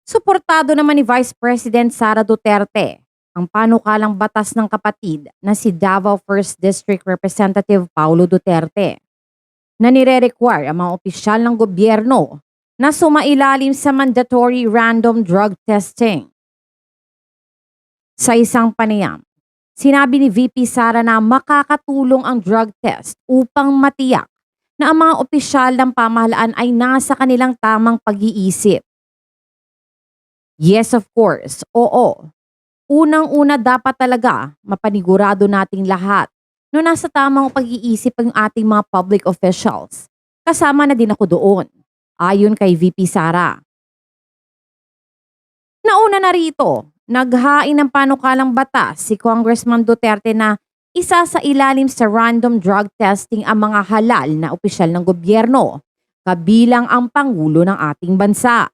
Suportado naman ni Vice President Sara Duterte ang panukalang batas ng kapatid na si Davao 1st District Representative Paulo Duterte na nire-require ang mga opisyal ng gobyerno na sumailalim sa mandatory random drug testing. Sa isang panayam, sinabi ni VP Sara na makakatulong ang drug test upang matiyak na ang mga opisyal ng pamahalaan ay nasa kanilang tamang pag-iisip. Yes, of course. Oo. Unang-una dapat talaga mapanigurado nating lahat no nasa tamang pag-iisip ang ating mga public officials. Kasama na din ako doon, ayon kay VP Sara. Nauna na rito, naghain ng panukalang batas si Congressman Duterte na isa sa ilalim sa random drug testing ang mga halal na opisyal ng gobyerno, kabilang ang Pangulo ng ating bansa.